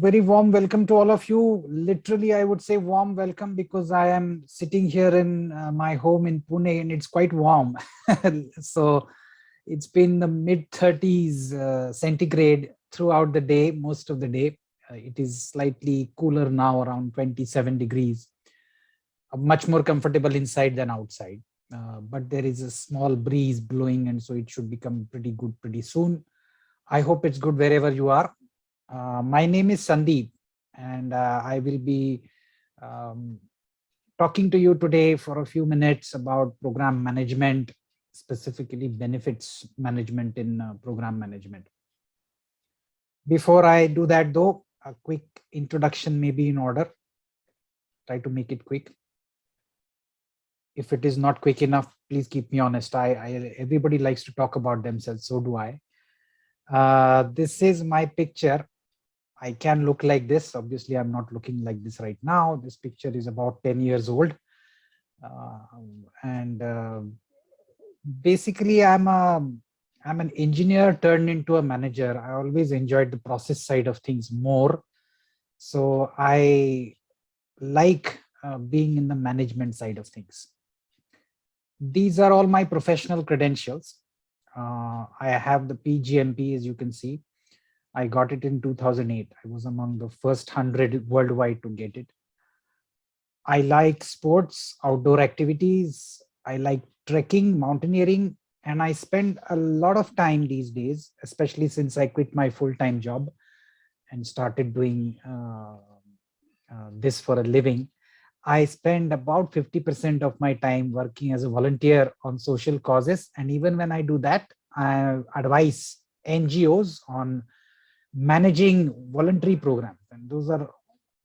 Very warm welcome to all of you. Literally, I would say warm welcome because I am sitting here in my home in Pune and it's quite warm. So it's been the mid 30s centigrade throughout the day, most of the day. It is slightly cooler now, around 27 degrees, much more comfortable inside than outside. But there is a small breeze blowing, and so it should become pretty good pretty soon. I hope it's good wherever you are. My name is Sandeep, and I will be um, talking to you today for a few minutes about program management, specifically benefits management in program management. Before I do that, though, a quick introduction may be in order. Try to make it quick. If it is not quick enough, please keep me honest. Everybody likes to talk about themselves, so do I. This is my picture. I can look like this. Obviously, I'm not looking like this right now. This picture is about 10 years old. And basically, I'm an engineer turned into a manager. I always enjoyed the process side of things more. So I like being in the management side of things. These are all my professional credentials. I have the PgMP, as you can see. I got it in 2008. I was among the first 100 worldwide to get it. I like sports, outdoor activities. I like trekking, mountaineering, and I spend a lot of time these days, especially since I quit my full-time job and started doing this for a living. I spend about 50% of my time working as a volunteer on social causes. And even when I do that, I advise NGOs on managing voluntary programs. And those are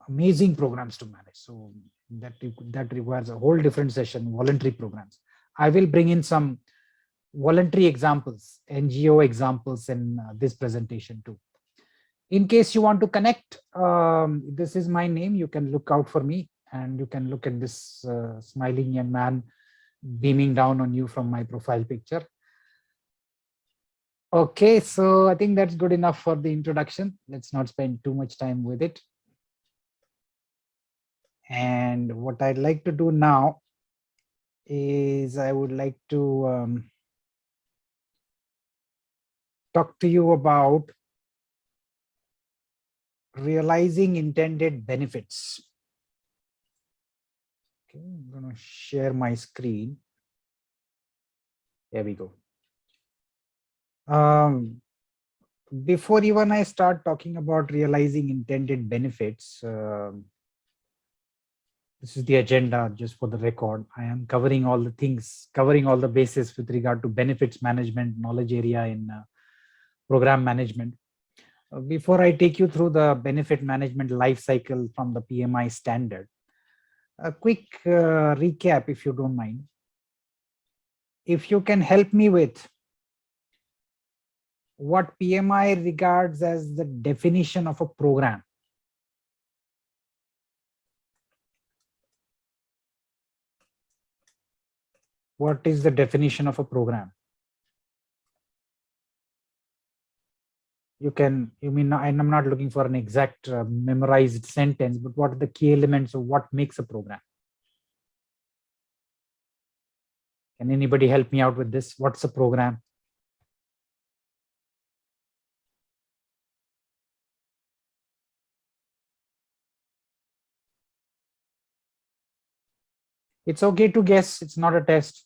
amazing programs to manage. So that requires a whole different session, voluntary programs. I will bring in some voluntary examples, NGO examples in this presentation too. In case you want to connect, this is my name. You can look out for me and you can look at this smiling young man beaming down on you from my profile picture. Okay, so I think that's good enough for the introduction. Let's not spend too much time with it. And what I'd like to do now is I would like to talk to you about realizing intended benefits. Okay, I'm going to share my screen. There we go. Before even I start talking about realizing intended benefits, this is the agenda just for the record. I am covering all the things, covering all the bases with regard to benefits management, knowledge area in program management. Before I take you through the benefit management life cycle from the PMI standard, a quick recap, if you don't mind. If you can help me with what PMI regards as the definition of a program. What is the definition of a program? I'm not looking for an exact memorized sentence, but what are the key elements of what makes a program? Can anybody help me out with this? What's a program? It's okay to guess. It's not a test.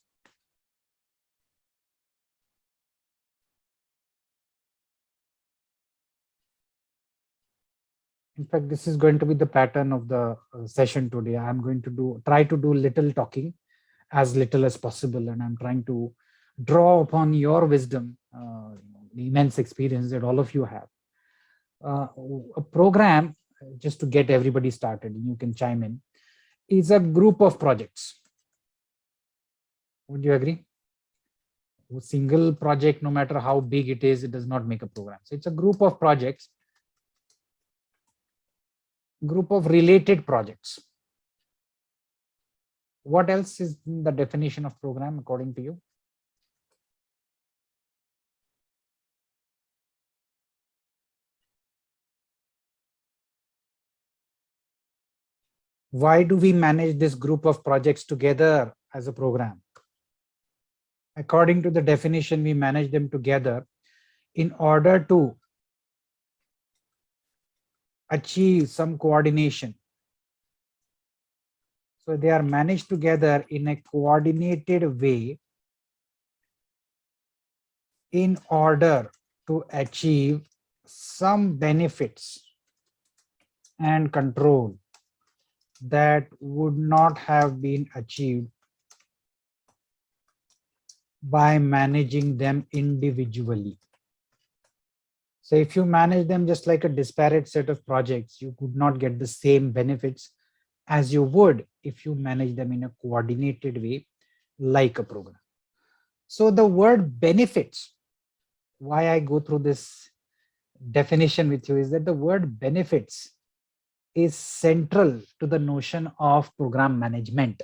In fact, this is going to be the pattern of the session today. I'm going to try to do little talking, as little as possible, and I'm trying to draw upon your wisdom, the immense experience that all of you have. A program, just to get everybody started, and you can chime in, is a group of projects. Would you agree? A single project, no matter how big it is, it does not make a program. So it's a group of projects, group of related projects. What else is the definition of program according to you? Why do we manage this group of projects together as a program? According to the definition, we manage them together in order to achieve some coordination. So they are managed together in a coordinated way in order to achieve some benefits and control that would not have been achieved by managing them individually. So if you manage them just like a disparate set of projects, you could not get the same benefits as you would if you manage them in a coordinated way like a program. So the word benefits, why I go through this definition with you, is that the word benefits is central to the notion of program management.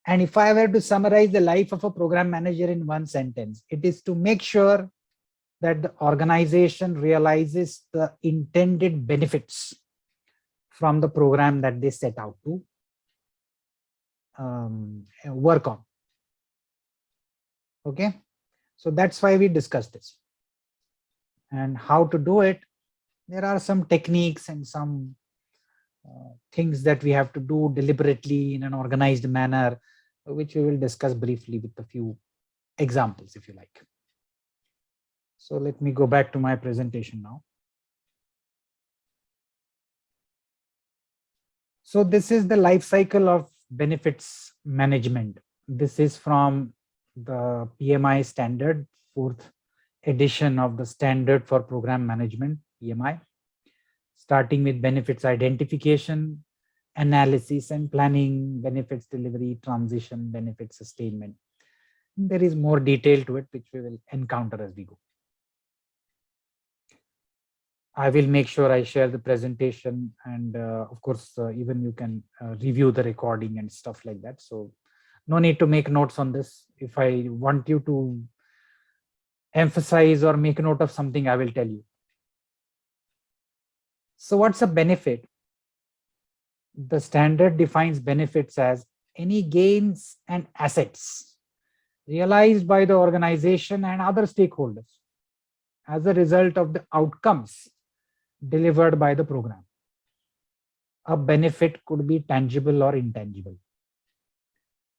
And if I were to summarize the life of a program manager in one sentence, it is to make sure that the organization realizes the intended benefits from the program that they set out to work on. Okay, so that's why we discussed this. And how to do it, there are some techniques and some things that we have to do deliberately in an organized manner, which we will discuss briefly with a few examples, if you like. So let me go back to my presentation now. So this is the life cycle of benefits management. This is from the PMI standard, 4th edition of the standard for program management, PMI, starting with benefits identification, analysis and planning, benefits delivery, transition, benefit sustainment. There is more detail to it, which we will encounter as we go. I will make sure I share the presentation, and of course, even you can review the recording and stuff like that. So no need to make notes on this. If I want you to emphasize or make note of something, I will tell you. So what's a benefit? The standard defines benefits as any gains and assets realized by the organization and other stakeholders as a result of the outcomes delivered by the program. A benefit could be tangible or intangible.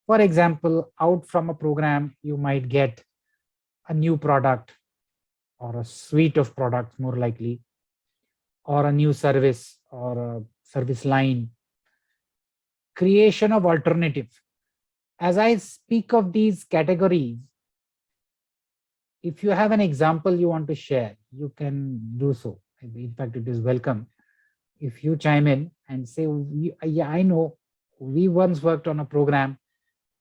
For example, out from a program, you might get a new product or a suite of products, more likely, or a new service or a service line, creation of alternative. As I speak of these categories, if you have an example you want to share, you can do so. In fact, it is welcome if you chime in and say, yeah, I know we once worked on a program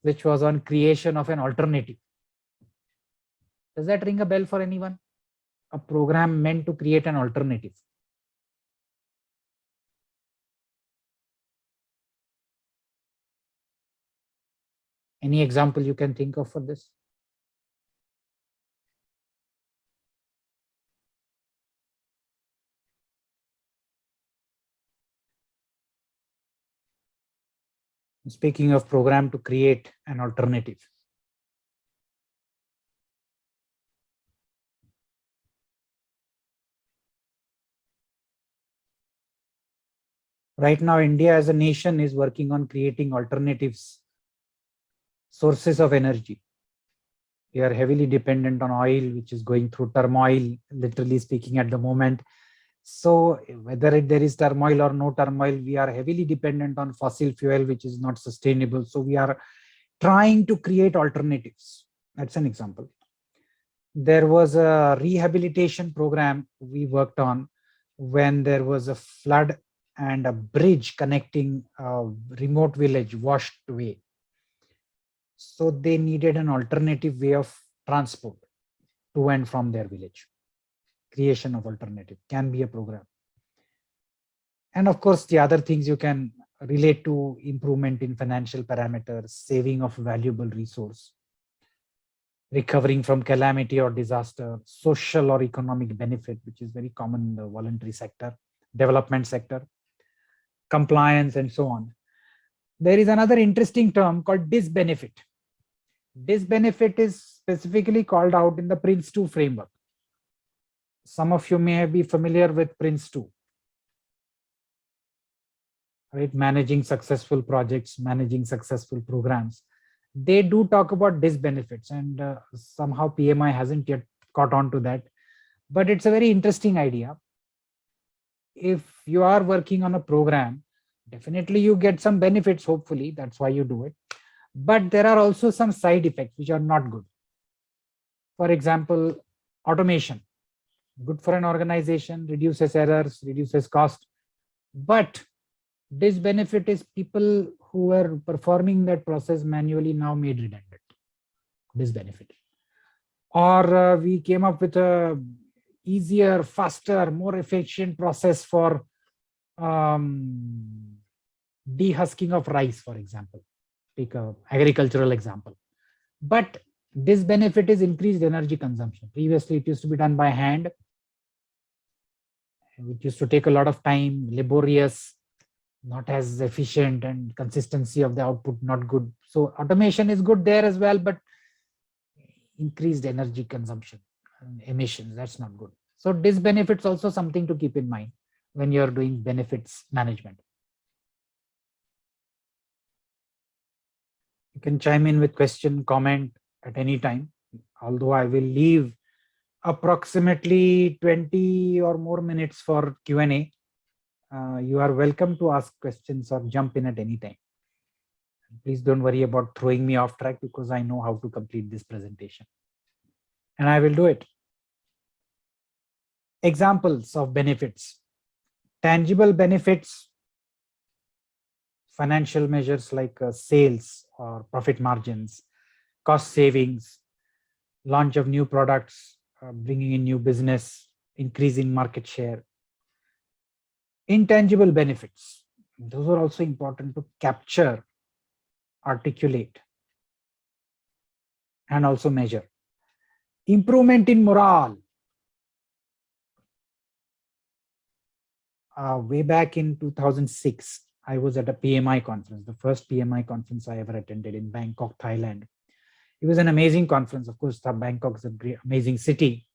which was on creation of an alternative. Does that ring a bell for anyone? A program meant to create an alternative. Any example you can think of for this? Speaking of program to create an alternative. Right now, India as a nation is working on creating alternatives, sources of energy. We are heavily dependent on oil, which is going through turmoil, literally speaking, at the moment. So whether there is turmoil or no turmoil, we are heavily dependent on fossil fuel, which is not sustainable. So we are trying to create alternatives. That's an example. There was a rehabilitation program we worked on when there was a flood and a bridge connecting a remote village washed away. So they needed an alternative way of transport to and from their village. Creation of alternative can be a program. And of course, the other things you can relate to: improvement in financial parameters, saving of valuable resource, recovering from calamity or disaster, social or economic benefit, which is very common in the voluntary sector, development sector, compliance, and so on. There is another interesting term called disbenefit. Disbenefit is specifically called out in the Prince 2 framework. Some of you may be familiar with Prince 2, right? Managing successful projects, managing successful programs. They do talk about disbenefits, and somehow PMI hasn't yet caught on to that. But it's a very interesting idea. If you are working on a program, definitely you get some benefits, hopefully, that's why you do it. But there are also some side effects which are not good. For example, automation, good for an organization, reduces errors, reduces cost. But this benefit is people who were performing that process manually now made redundant. This benefit. Or we came up with a easier, faster, more efficient process for dehusking of rice, for example. Take a agricultural example. But this benefit is increased energy consumption. Previously, it used to be done by hand. It used to take a lot of time, laborious, not as efficient, and consistency of the output not good. So automation is good there as well, but increased energy consumption and emissions, that's not good. So disbenefits also something to keep in mind when you're doing benefits management. You can chime in with question, comment at any time, although I will leave approximately 20 or more minutes for Q&A. You are welcome to ask questions or jump in at any time. Please don't worry about throwing me off track, because I know how to complete this presentation. And I will do it. Examples of benefits. Tangible benefits, financial measures like sales or profit margins, cost savings, launch of new products, bringing in new business, increasing market share. Intangible benefits, those are also important to capture, articulate, and also measure. Improvement in morale. Way back in 2006, I was at a PMI conference, the first PMI conference I ever attended in Bangkok, Thailand. It was an amazing conference. Of course, Bangkok is a great, amazing city.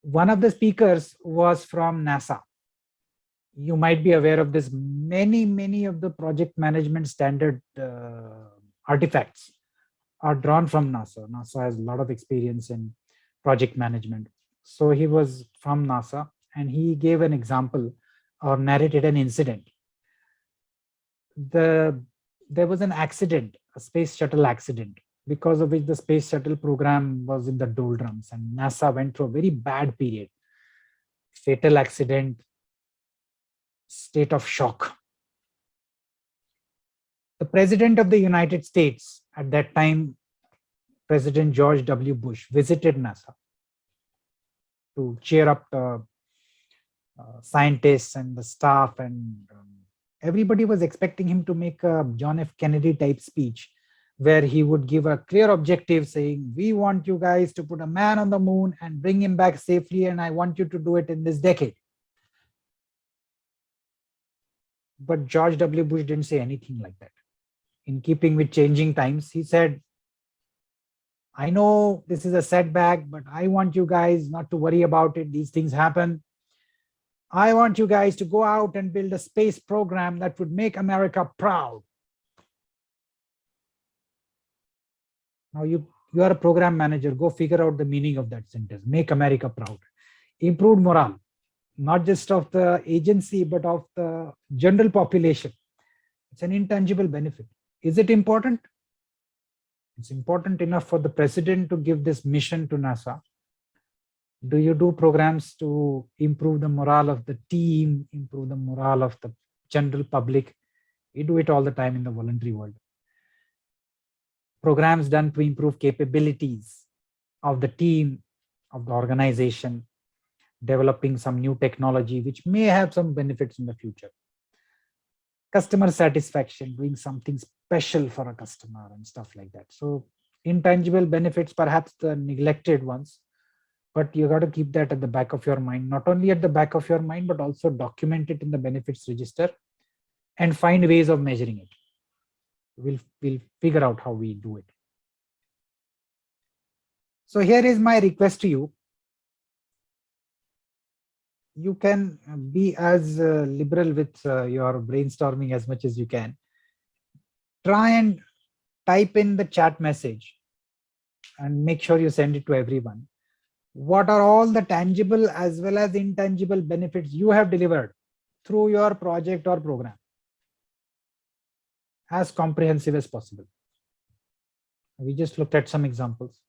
One of the speakers was from NASA. You might be aware of this. Many of the project management standard artifacts are drawn from NASA. NASA has a lot of experience in project management. So he was from NASA, and he gave an example or narrated an incident. There was an accident, a space shuttle accident, because of which the space shuttle program was in the doldrums, and NASA went through a very bad period. Fatal accident, state of shock. The President of the United States at that time, President George W. Bush, visited NASA to cheer up the scientists and the staff, and everybody was expecting him to make a John F. Kennedy type speech where he would give a clear objective saying, we want you guys to put a man on the moon and bring him back safely, and I want you to do it in this decade. But George W. Bush didn't say anything like that. In keeping with changing times, he said, I know this is a setback, but I want you guys not to worry about it. These things happen. I want you guys to go out and build a space program that would make America proud. Now you are a program manager. Go figure out the meaning of that sentence. Make America proud. Improved morale, not just of the agency, but of the general population. It's an intangible benefit. Is it important? It's important enough for the president to give this mission to NASA. Do you do programs to improve the morale of the team, improve the morale of the general public? We do it all the time in the voluntary world. Programs done to improve capabilities of the team, of the organization, developing some new technology which may have some benefits in the future. Customer satisfaction, doing something special for a customer and stuff like that. So intangible benefits, perhaps the neglected ones, but you got to keep that at the back of your mind, not only at the back of your mind, but also document it in the benefits register and find ways of measuring it. We'll figure out how we do it. So here is my request to you. You can be as liberal with your brainstorming as much as you can. Try and type in the chat message and make sure you send it to everyone. What are all the tangible as well as intangible benefits you have delivered through your project or program? As comprehensive as possible. We just looked at some examples,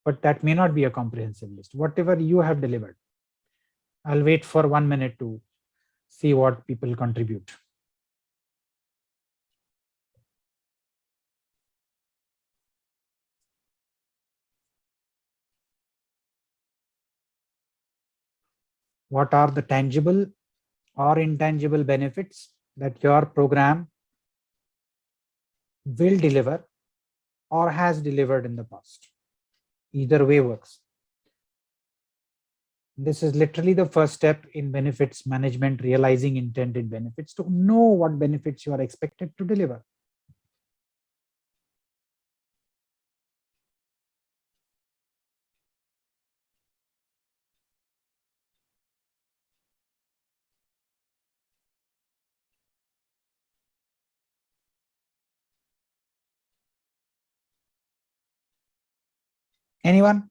but that may not be a comprehensive list. Whatever you have delivered. I'll wait for 1 minute to see what people contribute. What are the tangible or intangible benefits that your program will deliver or has delivered in the past? Either way works. This is literally the first step in benefits management, realizing intended benefits, to know what benefits you are expected to deliver. Anyone?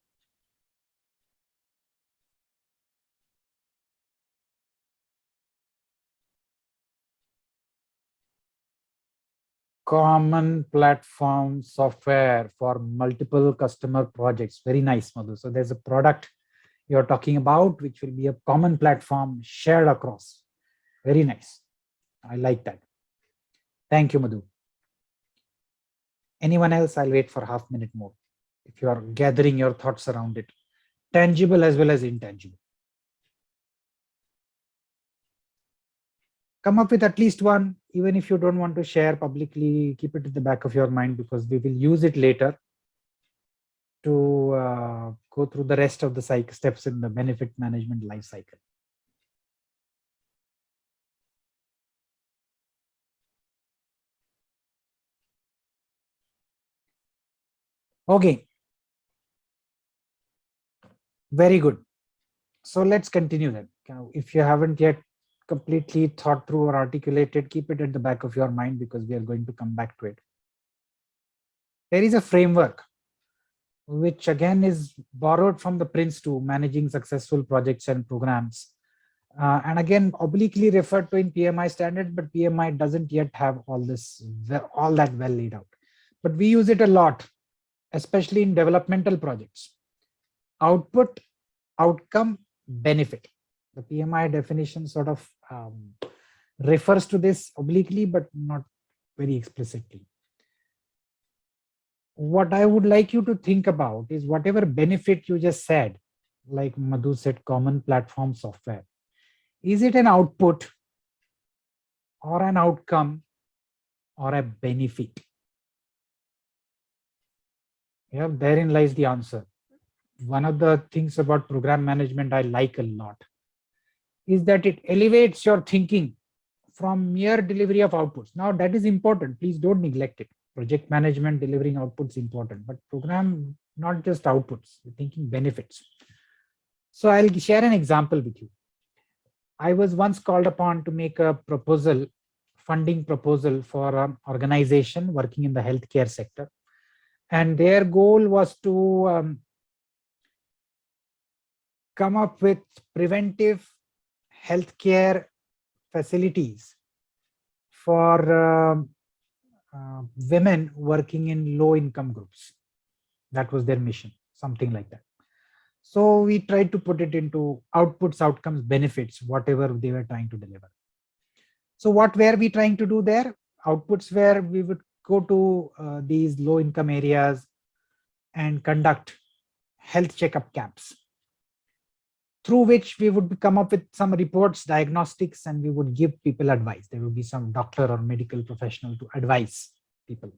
Common platform software for multiple customer projects. Very nice, Madhu. So there's a product you're talking about, which will be a common platform shared across. Very nice. I like that. Thank you, Madhu. Anyone else? I'll wait for half minute more. If you are gathering your thoughts around it, tangible as well as intangible. Come up with at least one, even if you don't want to share publicly, keep it at the back of your mind, because we will use it later to go through the rest of the steps in the benefit management life cycle. Okay. Very good. So let's continue then. If you haven't yet completely thought through or articulated, keep it at the back of your mind, because we are going to come back to it. There is a framework which again is borrowed from the Prince2, managing successful projects and programs. And again, obliquely referred to in PMI standard, but PMI doesn't yet have all that well laid out. But we use it a lot, especially in developmental projects. Output, outcome, benefit. The PMI definition sort of refers to this obliquely, but not very explicitly. What I would like you to think about is whatever benefit you just said, like Madhu said, common platform software. Is it an output or an outcome or a benefit? Yeah, therein lies the answer. One of the things about program management I like a lot is that it elevates your thinking from mere delivery of outputs. Now that is important. Please don't neglect it. Project management, delivering outputs important, but program, not just outputs, thinking benefits. So I'll share an example with you. I was once called upon to make a proposal, funding proposal for an organization working in the healthcare sector. And their goal was to come up with preventive healthcare facilities for women working in low income groups. That was their mission, something like that. So we tried to put it into outputs, outcomes, benefits, whatever they were trying to deliver. So what were we trying to do there? Outputs where we would go to these low income areas and conduct health checkup camps, through which we would come up with some reports, diagnostics, and we would give people advice. There would be some doctor or medical professional to advise people.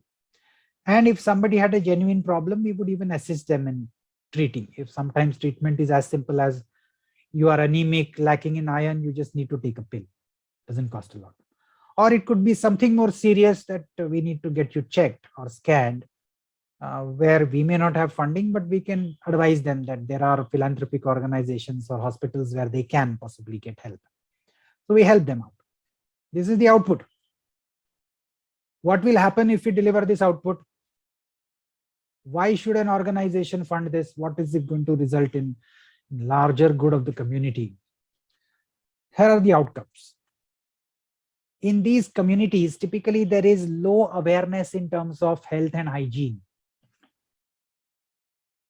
And if somebody had a genuine problem, we would even assist them in treating. If sometimes treatment is as simple as you are anemic, lacking in iron, you just need to take a pill. Doesn't cost a lot. Or it could be something more serious that we need to get you checked or scanned, where we may not have funding, but we can advise them that there are philanthropic organizations or hospitals where they can possibly get help. So we help them out. This is the output. What will happen if we deliver this output? Why should an organization fund this? What is it going to result in larger good of the community? Here are the outcomes. In these communities, typically there is low awareness in terms of health and hygiene.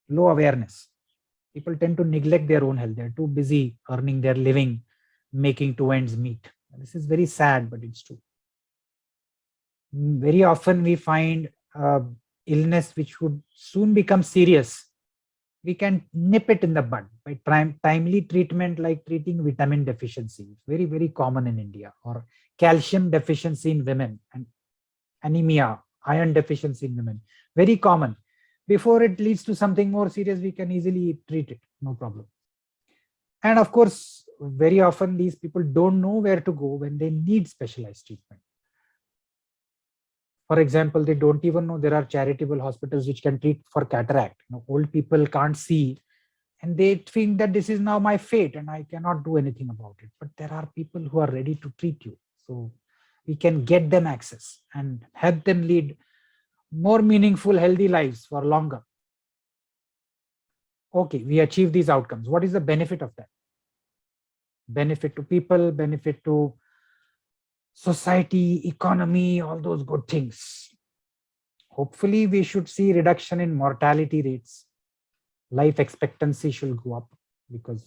Low awareness. People tend to neglect their own health. They're too busy earning their living, making two ends meet. This is very sad, but it's true. Very often we find illness which would soon become serious. We can nip it in the bud by timely treatment, like treating vitamin deficiency. It's very, very common in India. Or calcium deficiency in women, and anemia, iron deficiency in women. Very common. Before it leads to something more serious, we can easily treat it, no problem. And of course, very often these people don't know where to go when they need specialized treatment. For example, they don't even know there are charitable hospitals which can treat for cataract. Old people can't see, and they think that this is now my fate and I cannot do anything about it. But there are people who are ready to treat you. So we can get them access and help them lead more meaningful, healthy lives for longer. Okay, we achieve these outcomes. What is the benefit of that? Benefit to people, benefit to society, economy, all those good things. Hopefully, we should see reduction in mortality rates. Life expectancy should go up because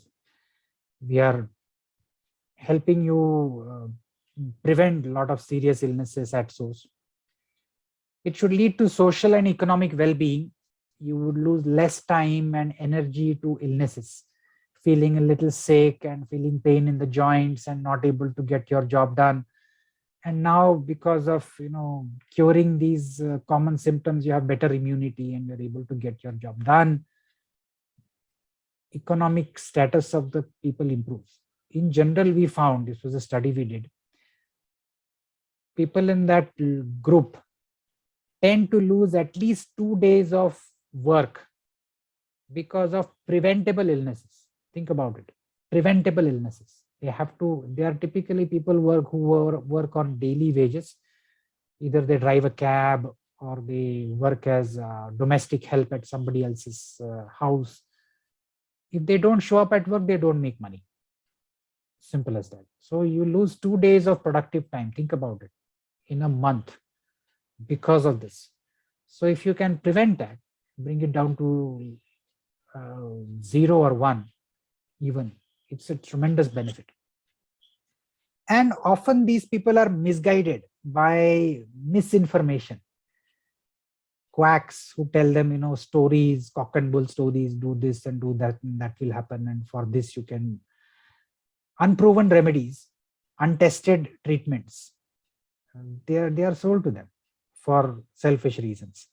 we are helping you prevent a lot of serious illnesses at source. It should lead to social and economic well-being. You would lose less time and energy to illnesses, feeling a little sick and feeling pain in the joints and not able to get your job done. And now, because of curing these common symptoms, you have better immunity and you're able to get your job done. Economic status of the people improves. In general, we found, this was a study we did, people in that group tend to lose at least 2 days of work because of preventable illnesses. Think about it. Preventable illnesses. They are typically people who work on daily wages. Either they drive a cab or they work as domestic help at somebody else's house. If they don't show up at work, they don't make money. Simple as that. So you lose 2 days of productive time. Think about it, in a month because of this. So if you can prevent that, bring it down to 0 or 1 even, it's a tremendous benefit. And often these people are misguided by misinformation. Quacks who tell them, stories, cock and bull stories, do this and do that, and that will happen. And for this, you can unproven remedies, untested treatments. They are sold to them for selfish reasons.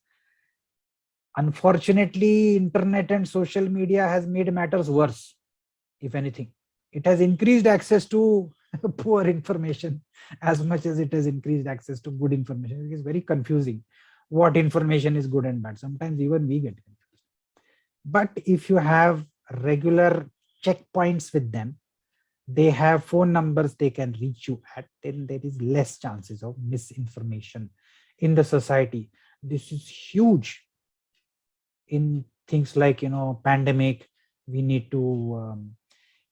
Unfortunately, internet and social media has made matters worse. If anything, it has increased access to poor information as much as it has increased access to good information. It is very confusing what information is good and bad. Sometimes even we get confused. But if you have regular checkpoints with them, they have phone numbers they can reach you at, then there is less chances of misinformation in the society. This is huge in things like, pandemic. We need to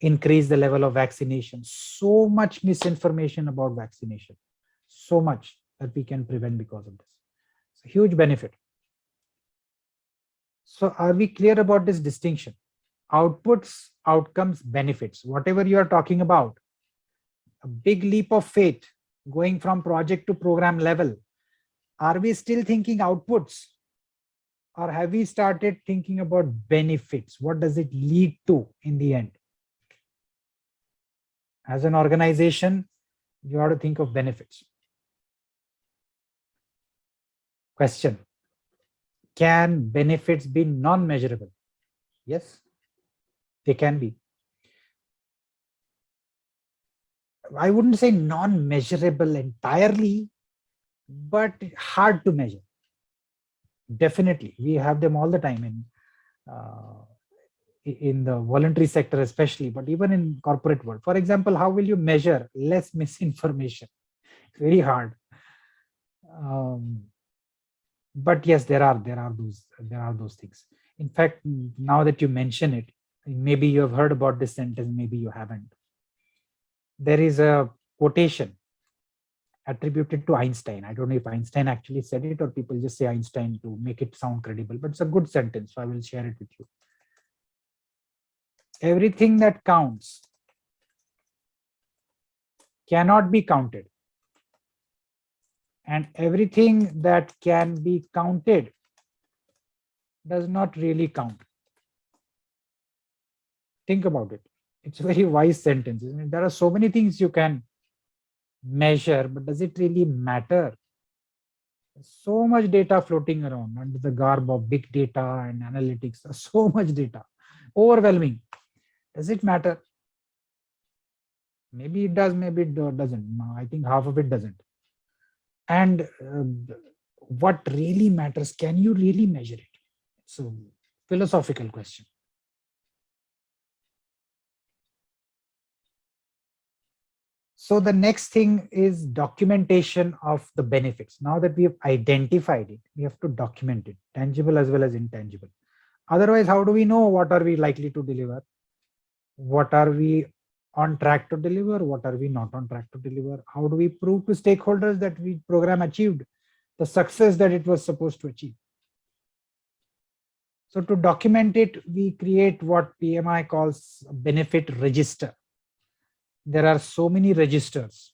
increase the level of vaccination. So much misinformation about vaccination, so much that we can prevent because of this. It's a huge benefit. So are we clear about this distinction? Outputs, outcomes, benefits, whatever you are talking about, a big leap of faith going from project to program level. Are we still thinking outputs, or have we started thinking about benefits? What does it lead to in the end? As an organization, you have to think of benefits. Question: can benefits be non-measurable? Yes, they can be. I wouldn't say non-measurable entirely, but hard to measure. Definitely, we have them all the time uh, in the voluntary sector, especially, but even in corporate world. For example, how will you measure less misinformation? Very hard. Um, but yes, there are those things. In fact, now that you mention it, maybe you have heard about this sentence, maybe you haven't. There is a quotation attributed to Einstein. I don't know if Einstein actually said it or people just say Einstein to make it sound credible, but it's a good sentence, so I will share it with you. Everything that counts cannot be counted, and everything that can be counted does not really count. Think about it. It's a very wise sentence, isn't it? There are so many things you can measure, but does it really matter? So much data floating around under the garb of big data and analytics. So much data, overwhelming. Does it matter? Maybe it does, maybe it doesn't. No, I think half of it doesn't. And what really matters, can you really measure it? So, philosophical question. So the next thing is documentation of the benefits. Now that we have identified it, we have to document it, tangible as well as intangible. Otherwise, how do we know what are we likely to deliver? What are we on track to deliver? What are we not on track to deliver? How do we prove to stakeholders that we program achieved the success that it was supposed to achieve? So to document it, we create what PMI calls a benefit register. There are so many registers.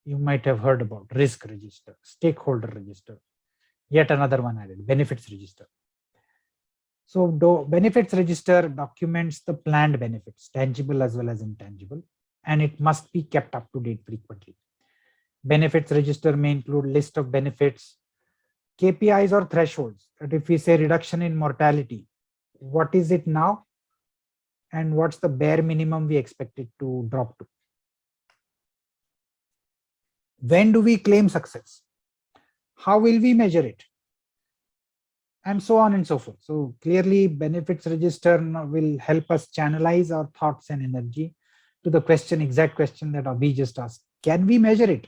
You might have heard about risk register, stakeholder register, yet another one added, benefits register. So benefits register documents the planned benefits, tangible as well as intangible, and it must be kept up to date frequently. Benefits register may include list of benefits, KPIs or thresholds. That if we say reduction in mortality, what is it now? And what's the bare minimum we expect it to drop to? When do we claim success? How will we measure it? And so on and so forth. So clearly, benefits register will help us channelize our thoughts and energy to the exact question that Abhi just asked. Can we measure it?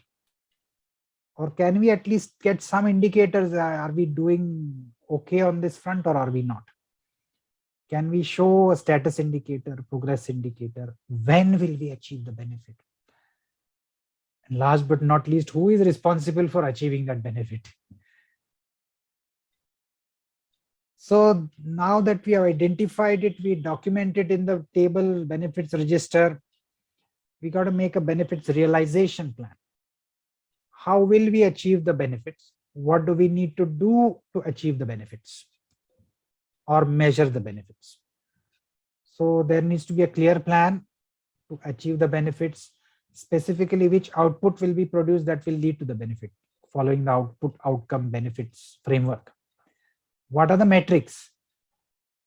Or can we at least get some indicators? Are we doing okay on this front or are we not? Can we show a status indicator, progress indicator? When will we achieve the benefit? And last but not least, who is responsible for achieving that benefit? So now that we have identified it, we document it in the table benefits register. We got to make a benefits realization plan. How will we achieve the benefits? What do we need to do to achieve the benefits or measure the benefits? So there needs to be a clear plan to achieve the benefits, specifically which output will be produced that will lead to the benefit, following the output outcome benefits framework. What are the metrics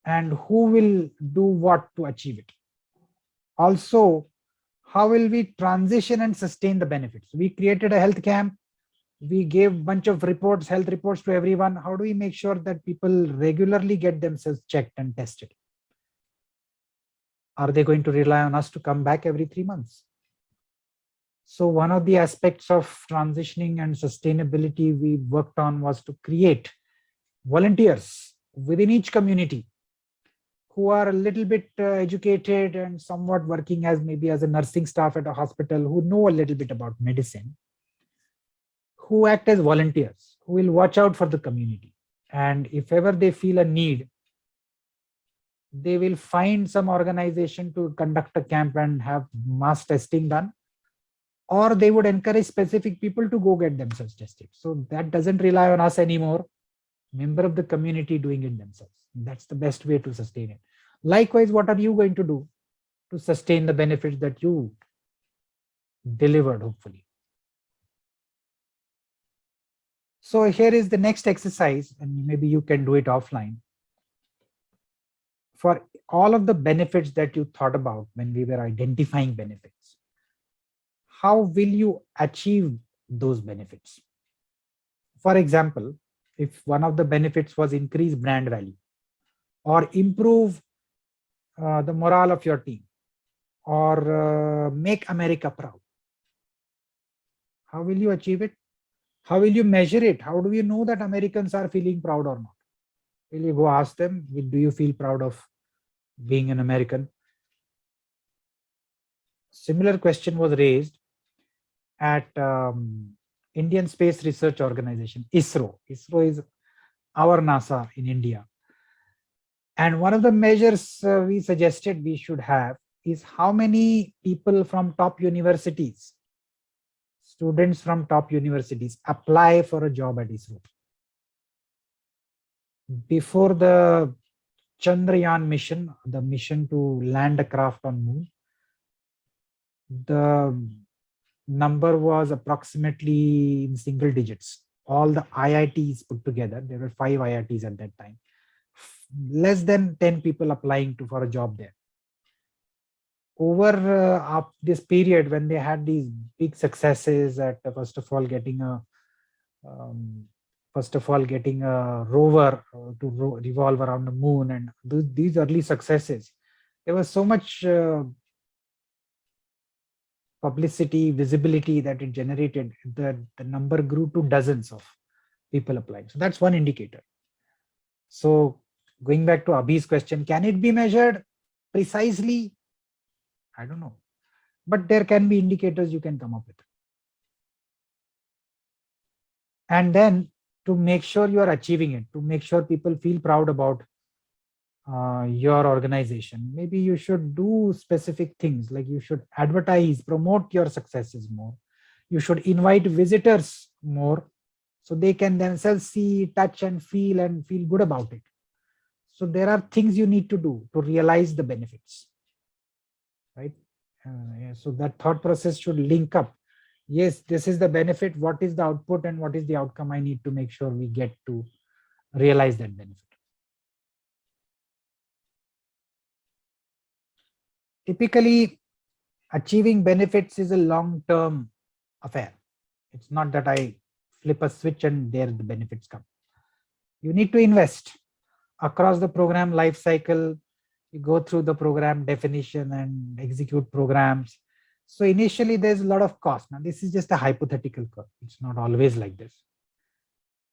and who will do what to achieve it? Also, how will we transition and sustain the benefits? We created a health camp. We gave bunch of reports, health reports to everyone. How do we make sure that people regularly get themselves checked and tested? Are they going to rely on us to come back every 3 months? So one of the aspects of transitioning and sustainability we worked on was to create volunteers within each community who are a little bit educated and somewhat working as maybe as a nursing staff at a hospital, who know a little bit about medicine, who act as volunteers, who will watch out for the community. And if ever they feel a need, they will find some organization to conduct a camp and have mass testing done, or they would encourage specific people to go get themselves tested. So that doesn't rely on us anymore. Member of the community doing it themselves. That's the best way to sustain it. Likewise, what are you going to do to sustain the benefits that you delivered, hopefully? So here is the next exercise, and maybe you can do it offline. For all of the benefits that you thought about when we were identifying benefits, how will you achieve those benefits? For example, if one of the benefits was increase brand value or improve the morale of your team or make America proud, how will you achieve it? How will you measure it? How do you know that Americans are feeling proud or not? Will you go ask them, do you feel proud of being an American? Similar question was raised at Indian Space Research Organization, ISRO. ISRO is our NASA in India. And one of the measures we suggested we should have is how many people from top universities, students from top universities apply for a job at ISRO. Before the Chandrayaan mission, the mission to land a craft on moon, the number was approximately in single digits. All the IITs put together, there were 5 IITs at that time. Less than 10 people applying for a job there. Over this period, when they had these big successes at first of all getting a rover to revolve around the moon, and these early successes, there was so much publicity, visibility that it generated, that the number grew to dozens of people applying. So that's one indicator. So going back to Abhi's question, can it be measured precisely? I don't know, but there can be indicators you can come up with. And then to make sure you are achieving it, to make sure people feel proud about your organization, maybe you should do specific things, like you should advertise, promote your successes more. You should invite visitors more so they can themselves see, touch and feel good about it. So there are things you need to do to realize the benefits, right? So that thought process should link up. Yes, this is the benefit. What is the output and what is the outcome? I need to make sure we get to realize that benefit. Typically, achieving benefits is a long-term affair. It's not that I flip a switch and there the benefits come. You need to invest across the program life cycle. You go through the program definition and execute programs. So initially there's a lot of cost. Now this is just a hypothetical curve. It's not always like this.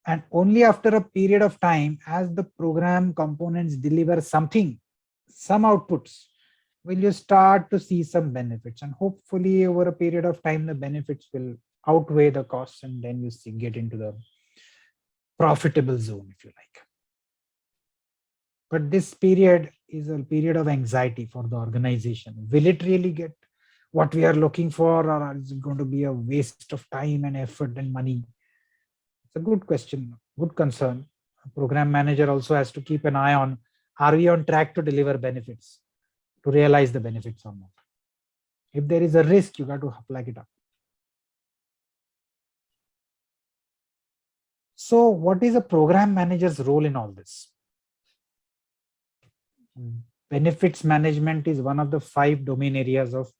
And only after a period of time, as the program components deliver something, some outputs, will you start to see some benefits. And hopefully over a period of time, the benefits will outweigh the costs, and then you get into the profitable zone, if you like. But this period is a period of anxiety for the organization. Will it really get what we are looking for, or is it going to be a waste of time and effort and money? It's a good question, good concern. A program manager also has to keep an eye on, are we on track to deliver benefits, to realize the benefits or not? If there is a risk, you got to flag it up. So what is a program manager's role in all this? Benefits management is one of the 5 domain areas of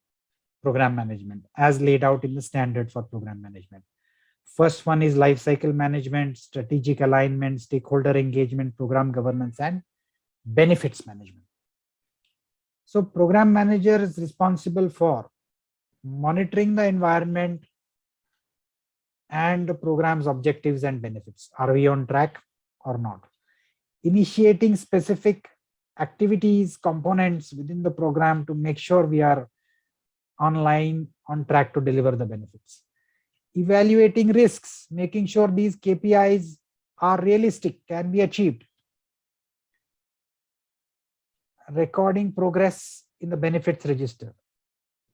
program management as laid out in the standard for program management. First one is life cycle management, strategic alignment, stakeholder engagement, program governance, and benefits management. So program manager is responsible for monitoring the environment and the program's objectives and benefits. Are we on track or not? Initiating specific activities, components within the program to make sure we are on track to deliver the benefits. Evaluating risks, making sure these KPIs are realistic, can be achieved. Recording progress in the benefits register.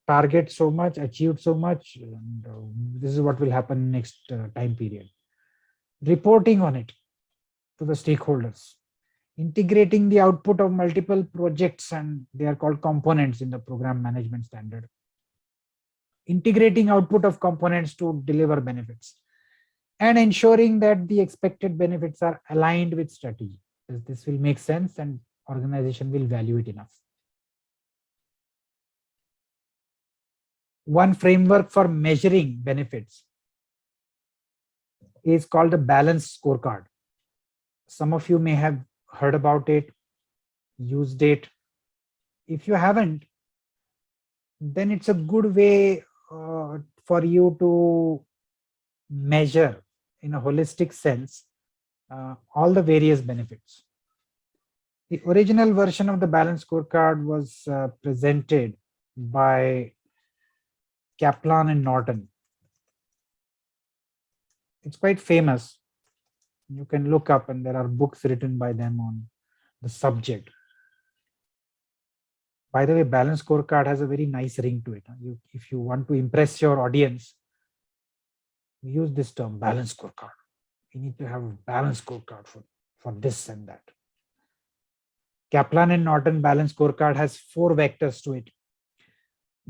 Target so much, achieved so much, and this is what will happen next time period. Reporting on it to the stakeholders. Integrating the output of multiple projects, and they are called components in the program management standard. Integrating output of components to deliver benefits, and ensuring that the expected benefits are aligned with strategy. This will make sense and organization will value it enough. One framework for measuring benefits is called the balanced scorecard. Some of you may have heard about it, used it. If you haven't, then it's a good way for you to measure in a holistic sense all the various benefits. The original version of the balanced scorecard was presented by Kaplan and Norton. It's quite famous. You can look up, and there are books written by them on the subject. By the way, balanced scorecard has a very nice ring to it. If you want to impress your audience, use this term, balanced scorecard. We need to have a balanced scorecard for this and that. Kaplan and Norton balanced scorecard has 4 vectors to it.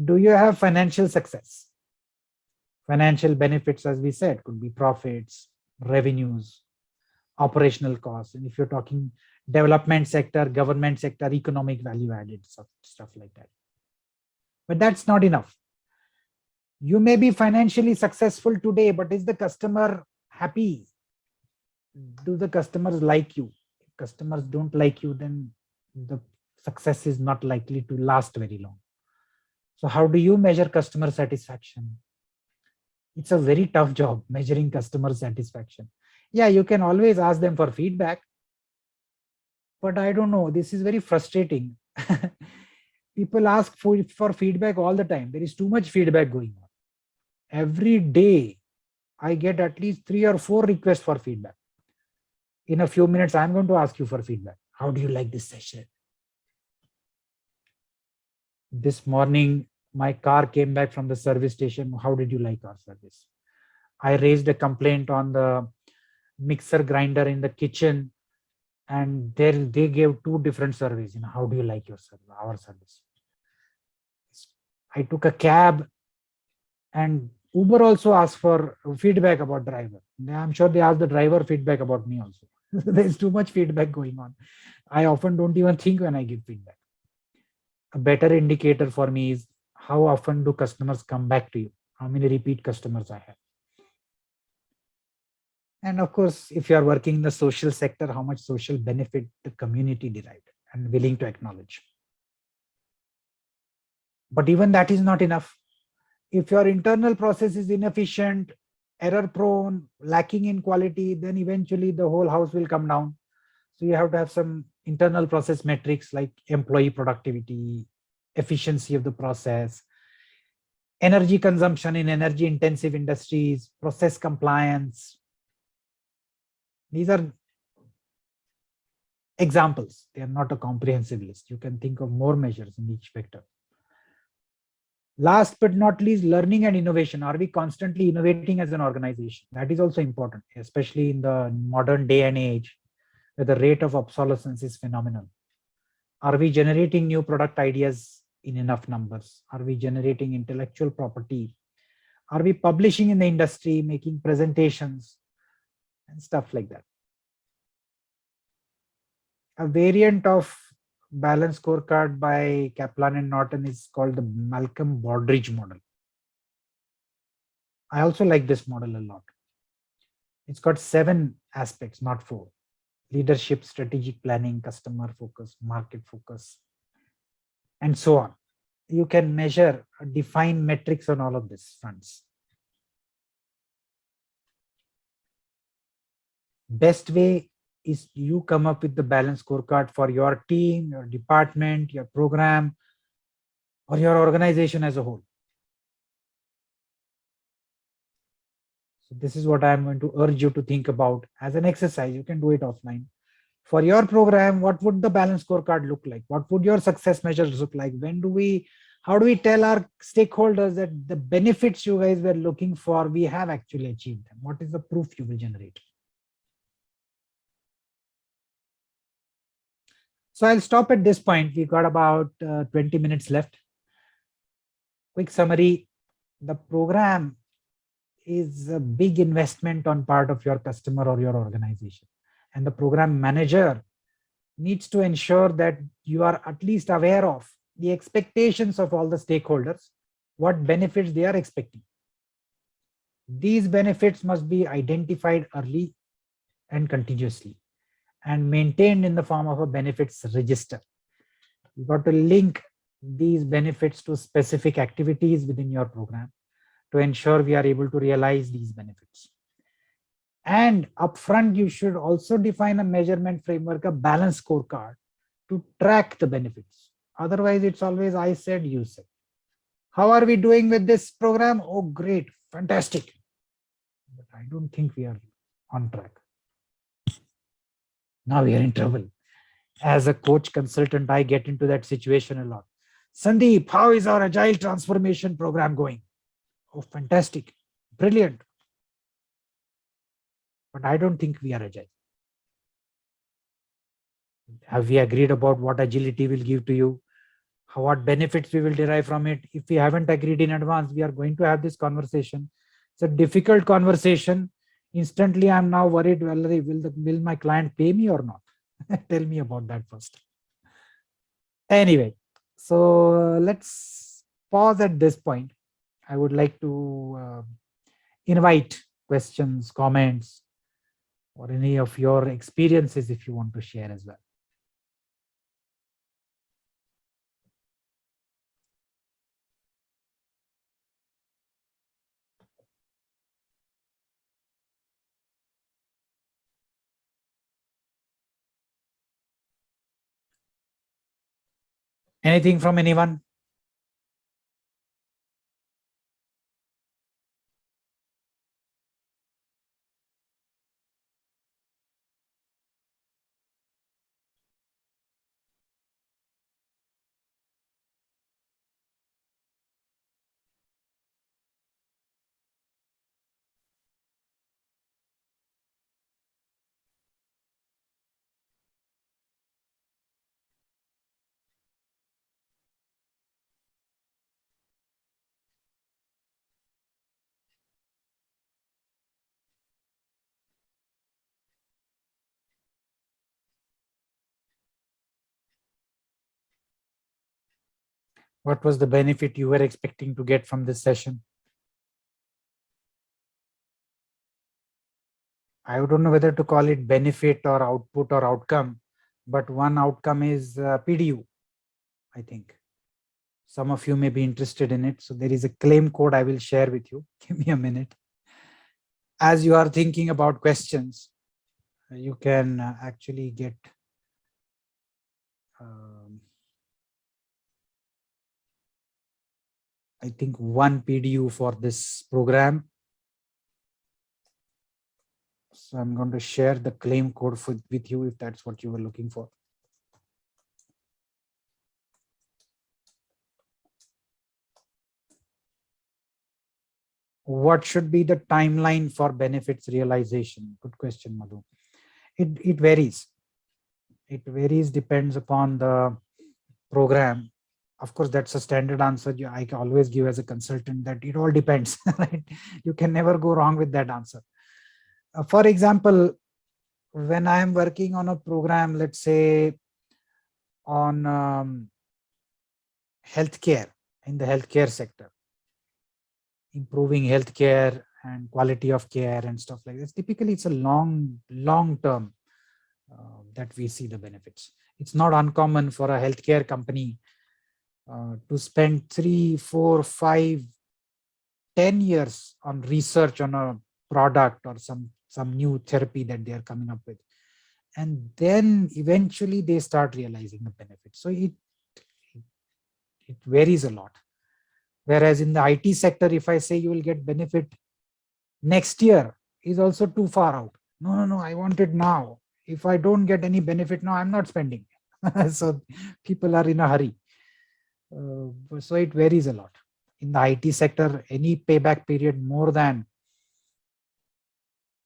Do you have financial success? Financial benefits, as we said, could be profits, revenues, operational costs. And if you're talking development sector, government sector, economic value added, stuff like that. But that's not enough. You may be financially successful today, but is the customer happy? Do the customers like you? If customers don't like you, then the success is not likely to last very long. So how do you measure customer satisfaction? It's a very tough job, measuring customer satisfaction. Yeah, you can always ask them for feedback, but I don't know, this is very frustrating. People ask for feedback all the time. There is too much feedback going on. Every day, I get at least 3 or 4 requests for feedback. In a few minutes, I'm going to ask you for feedback. How do you like this session? This morning, my car came back from the service station. How did you like our service? I raised a complaint on the mixer grinder in the kitchen, and they gave 2 different surveys. How do you like your service, our service? I took a cab, and Uber also asked for feedback about driver. I'm sure they asked the driver feedback about me also. There's too much feedback going on. I often don't even think when I give feedback. A better indicator for me is how often do customers come back to you? How many repeat customers I have? And of course, if you are working in the social sector, how much social benefit the community derived and willing to acknowledge. But even that is not enough. If your internal process is inefficient, error prone, lacking in quality, then eventually the whole house will come down. So you have to have some internal process metrics like employee productivity, efficiency of the process, energy consumption in energy intensive industries, process compliance. These are examples. They are not a comprehensive list. You can think of more measures in each vector. Last but not least, learning and innovation. Are we constantly innovating as an organization? That is also important, especially in the modern day and age, where the rate of obsolescence is phenomenal. Are we generating new product ideas in enough numbers? Are we generating intellectual property? Are we publishing in the industry, making presentations and stuff like that? A variant of balanced scorecard by Kaplan and Norton is called the Malcolm-Baldrige model. I also like this model a lot. It's got 7 aspects, not 4. Leadership, strategic planning, customer focus, market focus, and so on. You can measure, define metrics on all of these fronts. Best way is you come up with the balanced scorecard for your team, your department, your program, or your organization as a whole. So this is what I'm going to urge you to think about as an exercise. You can do it offline. For your program, what would the balanced scorecard look like? What would your success measures look like? How do we tell our stakeholders that the benefits you guys were looking for, we have actually achieved them? What is the proof you will generate? So I'll stop at this point. We've got about 20 minutes left. Quick summary. The program is a big investment on part of your customer or your organization. And the program manager needs to ensure that you are at least aware of the expectations of all the stakeholders what benefits they are expecting. These benefits must be identified early and continuously and maintained in the form of a benefits register. You got to link these benefits to specific activities within your program to ensure we are able to realize these benefits. And upfront, you should also define a measurement framework, a balance scorecard to track the benefits. Otherwise, it's always I said, you said. How are we doing with this program? Oh, great, fantastic. But I don't think we are on track. Now we are in trouble. As a coach consultant, I get into that situation a lot. Sandeep, how is our agile transformation program going? Oh, fantastic. Brilliant. But I don't think we are agile. Have we agreed about what agility will give to you? What benefits we will derive from it? If we haven't agreed in advance, we are going to have this conversation. It's a difficult conversation. Instantly, I'm now worried, will my client pay me or not? Tell me about that first. Anyway, so let's pause at this point. I would like to invite questions, comments, or any of your experiences if you want to share as well. Anything from anyone? What was the benefit you were expecting to get from this session? I don't know whether to call it benefit or output or outcome, but one outcome is PDU, I think. Some of you may be interested in it. So there is a claim code I will share with you. Give me a minute. As you are thinking about questions, you can actually get I think one PDU for this program. So I'm going to share the claim code with you if that's what you were looking for. What should be the timeline for benefits realization? Good question, Madhu. It varies. It varies, depends upon the program. Of course, that's a standard answer I can always give as a consultant, that it all depends, right? You can never go wrong with that answer. For example, when I am working on a program, let's say on healthcare, in the healthcare sector, improving healthcare and quality of care and stuff like this, typically it's a long term that we see the benefits. It's not uncommon for a healthcare company to spend 3, 4, 5, 10 years on research on a product or some new therapy that they are coming up with, and then eventually they start realizing the benefits. So it varies a lot. Whereas in the IT sector, if I say you will get benefit next year, is also too far out. No, I want it now. If I don't get any benefit now, I'm not spending. So people are in a hurry. So it varies a lot. In the IT sector, any payback period more than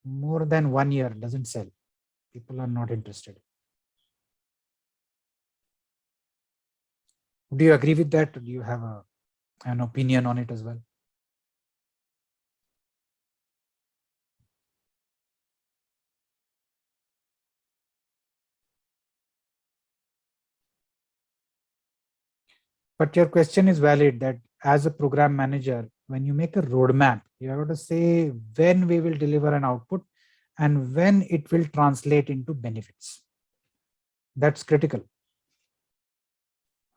1 year doesn't sell. People are not interested. Do you agree with that? Do you have an opinion on it as well? But your question is valid, that as a program manager, when you make a roadmap, you have to say when we will deliver an output and when it will translate into benefits. That's critical,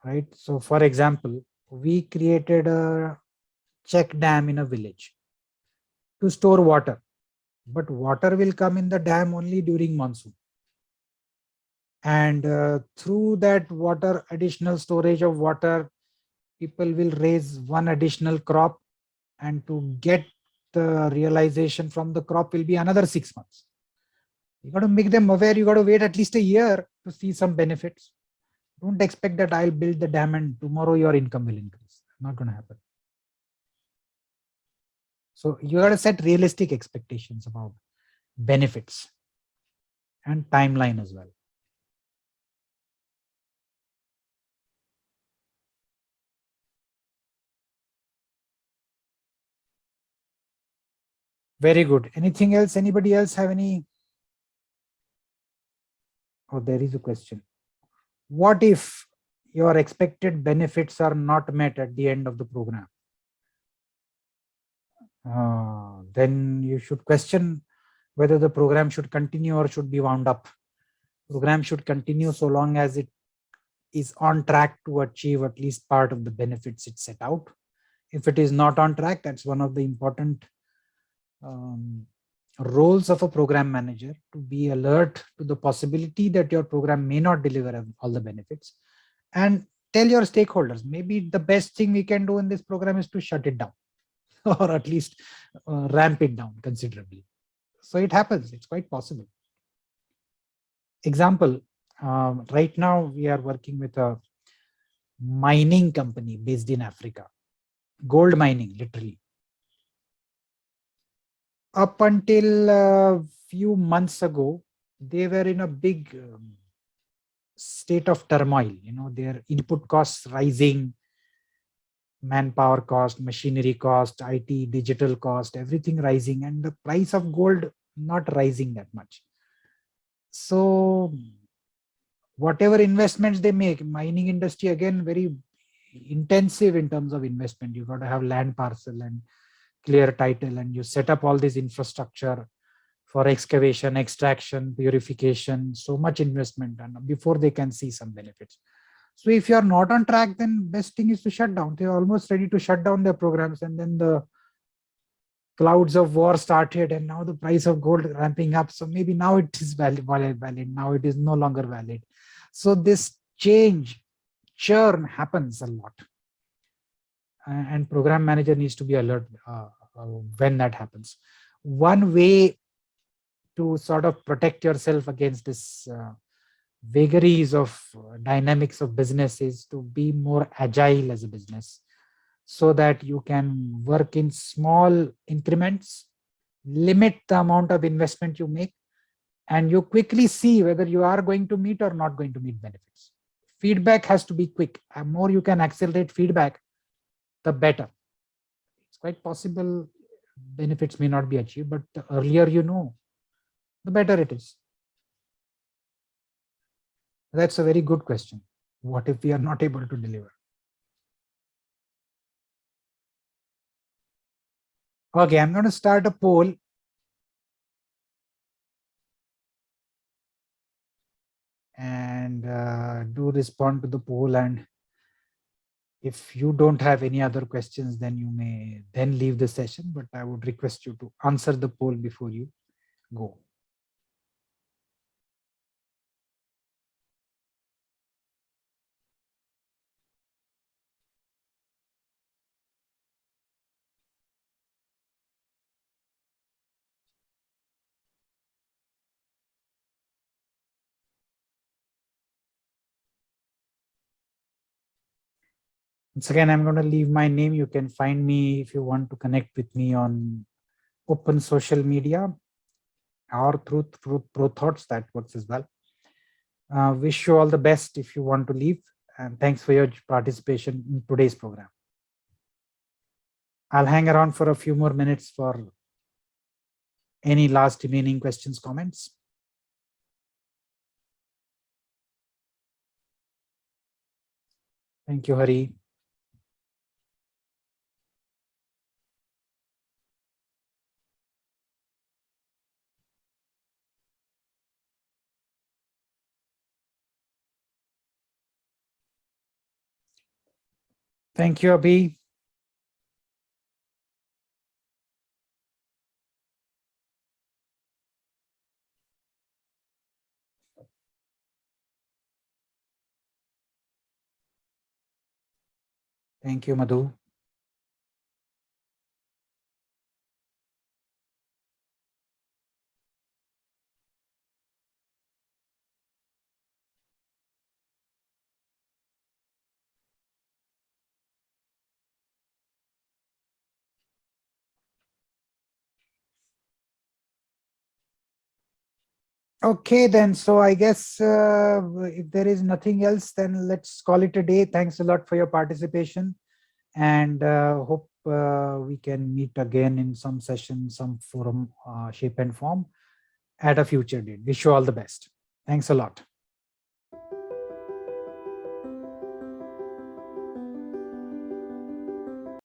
right? So for example, we created a check dam in a village to store water, but water will come in the dam only during monsoon. And through that water, additional storage of water, people will raise one additional crop, and to get the realization from the crop will be another 6 months. You got to make them aware. You got to wait at least a year to see some benefits. Don't expect that I'll build the dam and tomorrow your income will increase. Not going to happen. So you got to set realistic expectations about benefits and timeline as well. Very good. Anything else? Anybody else have any? Oh, there is a question. What if your expected benefits are not met at the end of the program? Then you should question whether the program should continue or should be wound up. Program should continue so long as it is on track to achieve at least part of the benefits it set out. If it is not on track, that's one of the important roles of a program manager, to be alert to the possibility that your program may not deliver all the benefits, and tell your stakeholders, maybe the best thing we can do in this program is to shut it down or at least ramp it down considerably. So it happens, it's quite possible. Example, right now we are working with a mining company based in Africa, gold mining, literally. Up until a few months ago, they were in a big state of turmoil. You know, their input costs rising, manpower cost, machinery cost, IT, digital cost, everything rising, and the price of gold not rising that much. So whatever investments they make, mining industry again very intensive in terms of investment. You got to have land parcel and clear title, and you set up all this infrastructure for excavation, extraction, purification, so much investment, and before they can see some benefits. So if you are not on track, then best thing is to shut down. They're almost ready to shut down their programs, and then the clouds of war started, and now the price of gold ramping up. So maybe now it is valid. Now it is no longer valid. So this churn happens a lot, and program manager needs to be alert when that happens. One way to sort of protect yourself against this vagaries of dynamics of business is to be more agile as a business, so that you can work in small increments, limit the amount of investment you make, and you quickly see whether you are going to meet or not going to meet benefits. Feedback has to be quick. The more you can accelerate feedback, the better. It's quite possible benefits may not be achieved, but the earlier you know, the better it is. That's a very good question. What if we are not able to deliver? Okay, I'm going to start a poll. And do respond to the poll. And if you don't have any other questions, then you may then leave the session. But I would request you to answer the poll before you go. Once again, I'm going to leave my name. You can find me if you want to connect with me on open social media or through ProThoughts. That works as well. Wish you all the best if you want to leave. And thanks for your participation in today's program. I'll hang around for a few more minutes for any last remaining questions, comments. Thank you, Hari. Thank you, Abhi. Thank you, Madhu. Okay, then. So I guess if there is nothing else, then let's call it a day. Thanks a lot for your participation, and hope we can meet again in some session, some forum, shape and form at a future date. Wish you all the best. Thanks a lot.